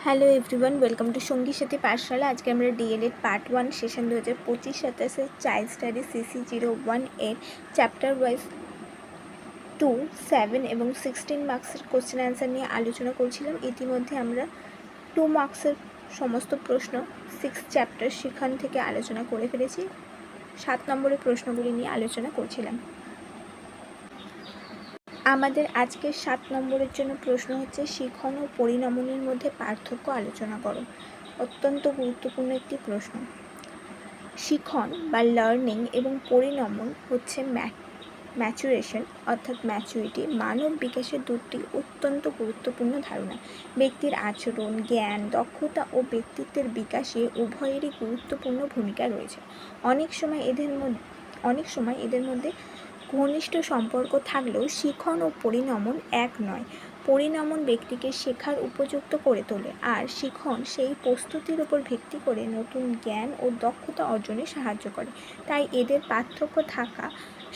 Hello everyone, welcome to সঙ্গী সাথী পাঠশালা। আজকে আমরা DElEd part 1 session 2025-27 child study CC01 এর চ্যাপ্টার ওয়াইজ 2, 7 এবং 16 মার্কসের কোশ্চেন অ্যান্সার নিয়ে আলোচনা করছিলাম। ইতিমধ্যে আমরা 2 মার্কসের সমস্ত প্রশ্ন 6 চ্যাপ্টার সেখান থেকে আলোচনা করে ফেলেছি। 7 নম্বরের প্রশ্নগুলি নিয়ে আলোচনা করছিলাম। আমাদের আজকের 7 নম্বরের জন্য প্রশ্ন হচ্ছে শিখন ও পরিণমনের মধ্যে পার্থক্য আলোচনা করো। অত্যন্ত গুরুত্বপূর্ণ একটি প্রশ্ন। শিখন বা লার্নিং এবং পরিণমন হচ্ছে ম্যাচুরেশন অর্থাৎ ম্যাচুরিটি। মানব বিকাশের দুটি অত্যন্ত গুরুত্বপূর্ণ ধারণা। ব্যক্তির আচরণ, জ্ঞান, দক্ষতা ও ব্যক্তিত্বের বিকাশে উভয়েরই গুরুত্বপূর্ণ ভূমিকা রয়েছে। অনেক সময় এদের মধ্যে ঘনিষ্ঠ সম্পর্ক থাকলেও শিখন ও পরিণমন এক নয়। পরিণমন ব্যক্তিকে শেখার উপযুক্ত করে তোলে, আর শিখন সেই প্রস্তুতির উপর ভিত্তি করে নতুন জ্ঞান ও দক্ষতা অর্জনে সাহায্য করে। তাই এদের পার্থক্য থাকা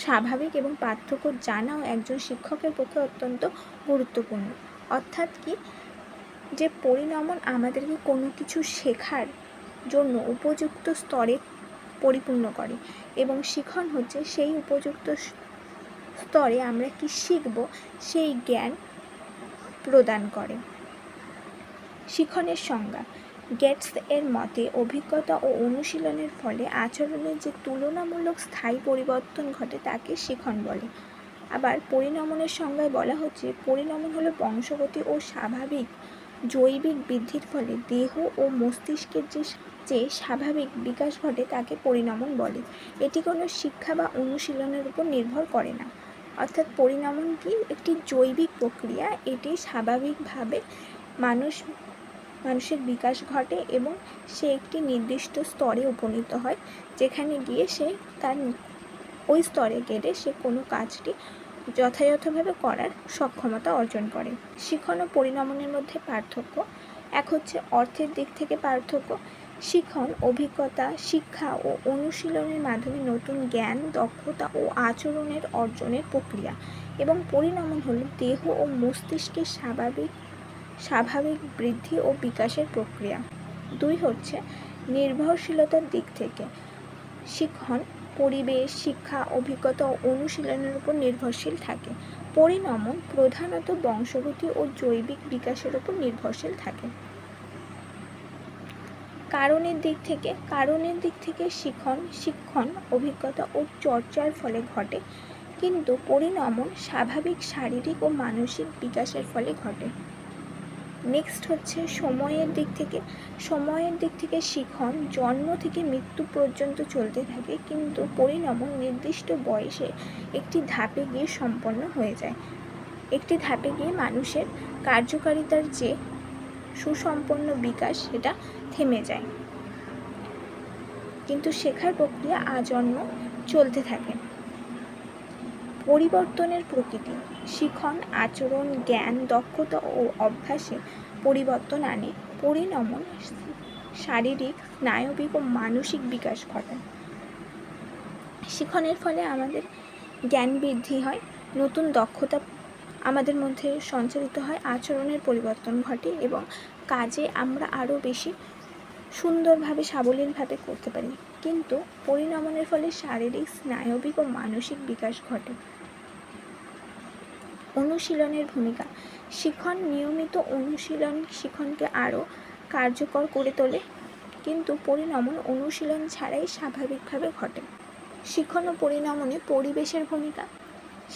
স্বাভাবিক এবং পার্থক্য জানাও একজন শিক্ষকের পক্ষে অত্যন্ত গুরুত্বপূর্ণ। অর্থাৎ কি, যে পরিণমন আমাদেরকে কোনো কিছু শেখার জন্য উপযুক্ত স্তরে পরিপূর্ণ করে এবং শিখন হচ্ছে সেই উপযুক্ত স্তরে আমরা কি শিখব সেই জ্ঞান প্রদান করে। শিখনের সংজ্ঞা। গেটস এর মতে অভিজ্ঞতা ও অনুশীলনের ফলে আচরণের যে তুলনামূলক স্থায়ী পরিবর্তন ঘটে তাকে শিখন বলে। আবার পরিণমনের সংজ্ঞায় বলা হচ্ছে, পরিণমন হলো বংশগতি ও স্বাভাবিক জৈবিক বৃদ্ধির ফলে দেহ ও মস্তিষ্কের যে স্বাভাবিক বিকাশ ঘটে তাকে পরিণমন বলে। এটি কোনো শিক্ষা বা অনুশীলনের উপর নির্ভর করে না। অর্থাৎ পরিণমন কি একটি জৈবিক প্রক্রিয়া, এটি স্বাভাবিকভাবে মানুষের বিকাশ ঘটে এবং সে একটি নির্দিষ্ট স্তরে উপনীত হয়, যেখানে গিয়ে সে তার ওই স্তরে গেলে সে কোনো কাজটি যথাযথভাবে করার সক্ষমতা অর্জন করে। শিখন ও পরিণমনের মধ্যে পার্থক্য। এক হচ্ছে অর্থের দিক থেকে পার্থক্য। শিখন অভিজ্ঞতা, শিক্ষা ও অনুশীলনের মাধ্যমে নতুন জ্ঞান, দক্ষতা ও আচরণের অর্জনের প্রক্রিয়া, এবং পরিণমন হল দেহ ও মস্তিষ্কের স্বাভাবিক বৃদ্ধি ও বিকাশের প্রক্রিয়া। 2 হচ্ছে নির্ভরশীলতার দিক থেকে। শিখন পরিবেশ, শিক্ষা, অভিজ্ঞতা ও অনুশীলনের উপর নির্ভরশীল থাকে। পরিণমন প্রধানত বংশগতি ও জৈবিক বিকাশের উপর নির্ভরশীল থাকে। কারণের দিক থেকে শিক্ষণ অভিজ্ঞতা ও চর্চার ফলে ঘটে, কিন্তু পরিণমন স্বাভাবিক শারীরিক ও মানসিক বিকাশের ফলে ঘটে। নেক্সট হচ্ছে সময়ের দিক থেকে শিখন জন্ম থেকে মৃত্যু পর্যন্ত চলতে থাকে, কিন্তু পরিণমন নির্দিষ্ট বয়সে একটি ধাপে গিয়ে সম্পন্ন হয়ে যায়। একটি ধাপে গিয়ে মানুষের কার্যকারিতার যে সুসম্পন্ন বিকাশ সেটা থেমে যায়, কিন্তু শেখার প্রক্রিয়া আজন্ম চলতে থাকে। পরিবর্তনের প্রকৃতি। শিখন আচরণ, জ্ঞান, দক্ষতা ও অভ্যাসে পরিবর্তন আনে। পরিণমন শারীরিক, স্নায়বিক ও মানসিক বিকাশ ঘটায়। শিখনের ফলে আমাদের জ্ঞান বৃদ্ধি হয়, নতুন দক্ষতা আমাদের মধ্যে সঞ্চারিত হয়, আচরণের পরিবর্তন ঘটে এবং কাজে আমরা আরও বেশি সুন্দরভাবে সাবলীলভাবে করতে পারি। কিন্তু পরিণমনের ফলে শারীরিক, স্নায়বিক ও মানসিক বিকাশ ঘটে। অনুশীলনের ভূমিকা। শিখন নিয়মিত অনুশীলন শিখনকে আরও কার্যকর করে তোলে, কিন্তু পরিণমন অনুশীলন ছাড়াই স্বাভাবিকভাবে ঘটে। শিখন ও পরিণমনে পরিবেশের ভূমিকা।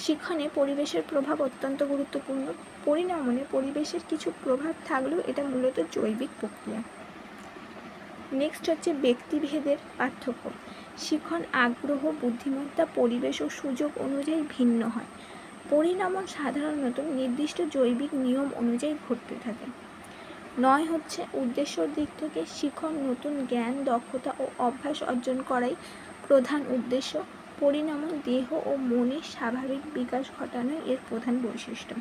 শিখনে পরিবেশের প্রভাব অত্যন্ত গুরুত্বপূর্ণ। পরিণমনে পরিবেশের কিছু প্রভাব থাকলেও এটা মূলত জৈবিক প্রক্রিয়া। নেক্সট হচ্ছে ব্যক্তিভেদের পার্থক্য। শিখন আগ্রহ, বুদ্ধিমত্তা, পরিবেশ ও সুযোগ অনুযায়ী ভিন্ন হয়। পরিণমন সাধারণত নির্দিষ্ট জৈবিক নিয়ম অনুযায়ী ঘটতে থাকে। 9 হচ্ছে উদ্দেশ্যর দিক থেকে। শিখন নতুন জ্ঞান, দক্ষতা ও অভ্যাস অর্জন করাই প্রধান উদ্দেশ্য। পরিণমন দেহ ও মনের স্বাভাবিক বিকাশ ঘটানোই এর প্রধান বৈশিষ্ট্য।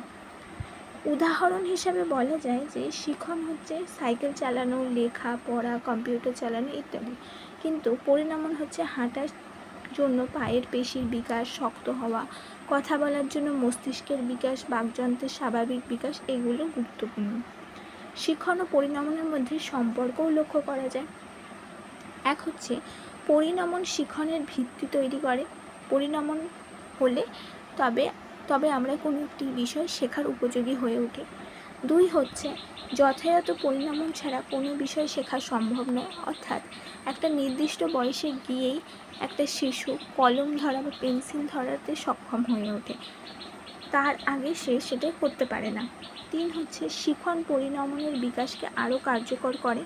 উদাহরণ হিসাবে বলা যায় যে শিখন হচ্ছে সাইকেল চালানো, লেখা পড়া, কম্পিউটার চালানো ইত্যাদি, কিন্তু পরিণমন হচ্ছে হাঁটার জন্য পায়ের পেশির বিকাশ, শক্ত হওয়া, কথা বলার জন্য মস্তিষ্কের বিকাশ, বাকযন্ত্রের স্বাভাবিক বিকাশ, এগুলো গুরুত্বপূর্ণ। শিখন ও পরিণমনের মধ্যে সম্পর্কও লক্ষ্য করা যায়। এক হচ্ছে পরিণমন শিখনের ভিত্তি তৈরি করে। পরিণমন হলে তবে আমরা কোনো একটি বিষয় শেখার উপযোগী হয়ে ওঠে। দুই হচ্ছে যথাযথ পরিণমন ছাড়া কোনো বিষয় শেখা সম্ভব নয়, অর্থাৎ একটা নির্দিষ্ট বয়সে গিয়েই একটা শিশু কলম ধরা বা পেন্সিল ধরাতে সক্ষম হয়ে ওঠে, তার আগে সে সেটা করতে পারে না। তিন হচ্ছে শিখন পরিণমনের বিকাশকে আরও কার্যকর করে।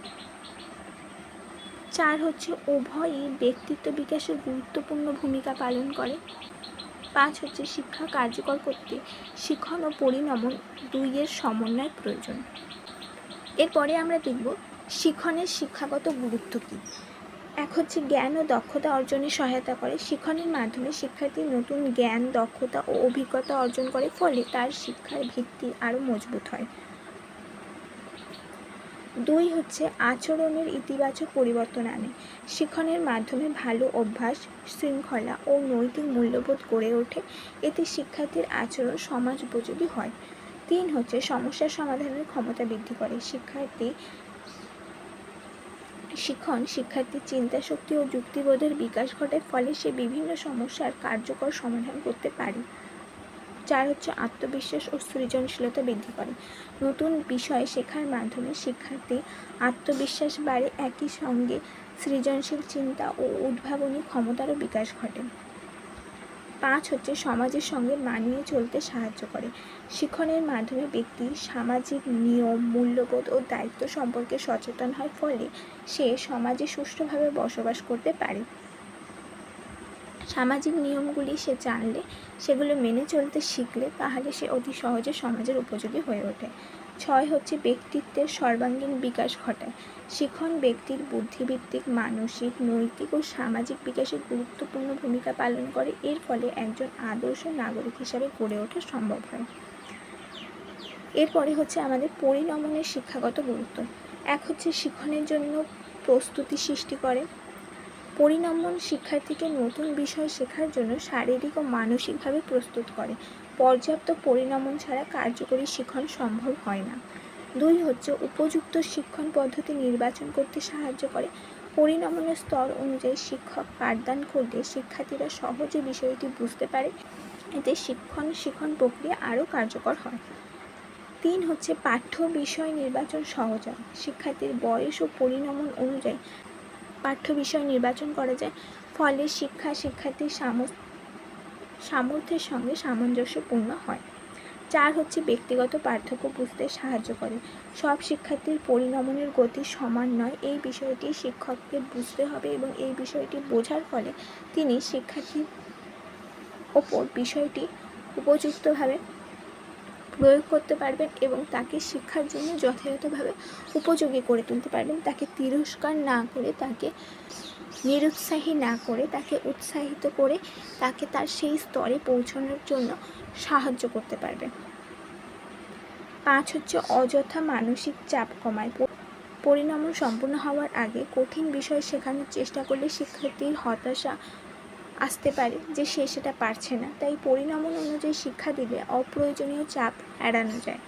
চার হচ্ছে উভয়ই ব্যক্তিত্ব বিকাশে গুরুত্বপূর্ণ ভূমিকা পালন করে। পাঁচ হচ্ছে শিক্ষা কার্যকর করতে শিখন ও পরিণমন দুইয়ের সমন্বয় প্রয়োজন। এরপরে আমরা দেখব শিখনের শিক্ষাগত গুরুত্ব কী। এক হচ্ছে জ্ঞান ও দক্ষতা অর্জনে সহায়তা করে। শিখনের মাধ্যমে শিক্ষার্থী নতুন জ্ঞান, দক্ষতা ও অভিজ্ঞতা অর্জন করে, ফলে তার শিক্ষার ভিত্তি আরও মজবুত হয়। দুই হচ্ছে আচরণের ইতিবাচক পরিবর্তন আনে। শিখনের মাধ্যমে ভালো অভ্যাস, শৃঙ্খলা ও নৈতিক মূল্যবোধ গড়ে ওঠে, এতে শিক্ষার্থীর আচরণ সমাজ উপযোগী হয়। তিন হচ্ছে সমস্যার সমাধানের ক্ষমতা বৃদ্ধি করে। শিখন শিক্ষার্থীর চিন্তাশক্তি ও যুক্তিবোধের বিকাশ ঘটায়, ফলে সে বিভিন্ন সমস্যার কার্যকর সমাধান করতে পারে। চার হচ্ছে আত্মবিশ্বাস ও সৃজনশীলতা বৃদ্ধি করে। নতুন বিষয় শেখার মাধ্যমে শিক্ষার্থী আত্মবিশ্বাস বাড়ে, একই সঙ্গে সৃজনশীল চিন্তা ও উদ্ভাবনী ক্ষমতারও বিকাশ ঘটে। পাঁচ হচ্ছে সমাজের সঙ্গে মানিয়ে চলতে সাহায্য করে। শিখনের মাধ্যমে ব্যক্তি সামাজিক নিয়ম, মূল্যবোধ ও দায়িত্ব সম্পর্কে সচেতন হয়, ফলে সে সমাজে সুষ্ঠুভাবে বসবাস করতে পারে। সামাজিক নিয়মগুলি সে জানলে, সেগুলো মেনে চলতে শিখলে, তাহলে সে অতি সহজে সমাজের উপযোগী হয়ে ওঠে। ছয় হচ্ছে ব্যক্তিত্বের সর্বাঙ্গীন বিকাশ ঘটায়। শিখন ব্যক্তির বুদ্ধিবৃত্তিক, মানসিক, নৈতিক ও সামাজিক বিকাশে গুরুত্বপূর্ণ ভূমিকা পালন করে। এর ফলে একজন আদর্শ নাগরিক হিসাবে গড়ে ওঠা সম্ভব হয়। এরপরে হচ্ছে আমাদের পরিণমনের শিক্ষাগত গুরুত্ব। এক হচ্ছে শিখনের জন্য প্রস্তুতি সৃষ্টি করে। পরিণমন শিক্ষার্থীকে নতুন বিষয় শেখার জন্য শারীরিক ও মানসিকভাবে প্রস্তুত করে। পর্যাপ্ত পরিণমন ছাড়া কার্যকরী শিখন সম্ভব হয় না। দুই হচ্ছে উপযুক্ত শিক্ষণ পদ্ধতি নির্বাচন করতে সাহায্য করে। পরিণমনের স্তর অনুযায়ী শিক্ষক পাঠদান করলে শিক্ষার্থীরা সহজে বিষয়টি বুঝতে পারে, এতে শিখন প্রক্রিয়া আরও কার্যকর হয়। তিন হচ্ছে পাঠ্য বিষয় নির্বাচন সহজ হয়। শিক্ষার্থীর বয়স ও পরিণমন অনুযায়ী পাঠ্য বিষয় নির্বাচন করা যায়, ফলে শিক্ষার্থীর সামর্থ্যের সঙ্গে সামঞ্জস্যপূর্ণ হয়। চার হচ্ছে ব্যক্তিগত পার্থক্য বুঝতে সাহায্য করে। সব শিক্ষার্থীর পরিণমনের গতি সমান নয়, এই বিষয়টি শিক্ষককে বুঝতে হবে এবং এই বিষয়টি বোঝার ফলে তিনি শিক্ষার্থীর ওপর বিষয়টি উপযুক্তভাবে প্রয়োগ করতে পারবেন এবং তাকে শিক্ষার জন্য যথাযথভাবে উপযোগী করে তুলতে পারবেন। তাকে তিরস্কার না করে, তাকে নিরুৎসাহী না করে, তাকে উৎসাহিত করে তাকে তার সেই স্তরে পৌঁছানোর জন্য সাহায্য করতে পারবেন। পাঁচ হচ্ছে অযথা মানসিক চাপ কমায়। পরিণমন সম্পূর্ণ হওয়ার আগে কঠিন বিষয় শেখানোর চেষ্টা করলে শিক্ষার্থীর হতাশা আসতে পারে যে সে সেটা পারছে না, তাই পরিণমন অনুযায়ী শিক্ষা দিলে অপ্রয়োজনীয় চাপ এড়ানো যায়।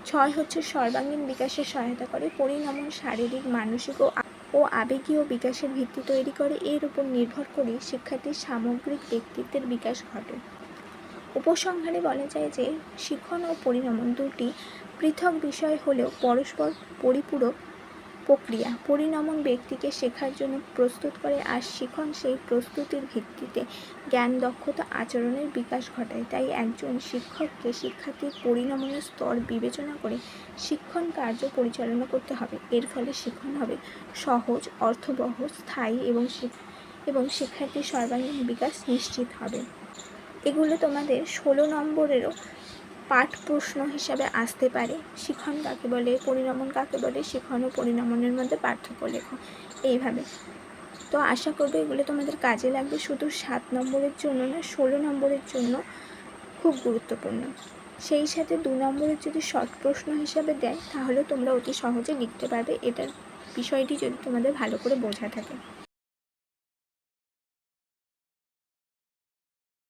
ছয় হচ্ছে সর্বাঙ্গীন বিকাশে সহায়তা করে। পরিণমন শারীরিক, মানসিক ও আবেগীয় বিকাশের ভিত্তি তৈরি করে। এর উপর নির্ভর করে শিক্ষার্থীর সামগ্রিক ব্যক্তিত্বের বিকাশ ঘটে। উপসংহারে বলা যায় যে শিখন ও পরিণমন দুটি পৃথক বিষয় হলেও পরস্পর পরিপূরক প্রক্রিয়া। পরিণমন ব্যক্তিকে শেখার জন্য প্রস্তুত করে, আর শিখন সেই প্রস্তুতির ভিত্তিতে জ্ঞান, দক্ষতা, আচরণের বিকাশ ঘটায়। তাই একজন শিক্ষককে শিক্ষার্থীর পরিণমনের স্তর বিবেচনা করে শিক্ষণ কার্য পরিচালনা করতে হবে। এর ফলে শিখন হবে সহজ, অর্থবহ, স্থায়ী এবং শিক্ষার্থীর সর্বাঙ্গীন বিকাশ নিশ্চিত হবে। এগুলো তোমাদের 16 নম্বরেরও পাঠ প্রশ্ন হিসাবে আসতে পারে। শিখন কাকে বলে, পরিণমন কাকে বলে, শিখন ও পরিণমনের মধ্যে পার্থক্য লেখো, এইভাবে। তো আশা করবো এগুলো তোমাদের কাজে লাগবে। শুধু 7 নম্বরের জন্য না, 16 নম্বরের জন্য খুব গুরুত্বপূর্ণ। সেই সাথে 2 নম্বরের যদি শর্ট প্রশ্ন হিসাবে দেয় তাহলে তোমরা অতি সহজে লিখতে পারবে, এটার বিষয়টি যদি তোমাদের ভালো করে বোঝা থাকে।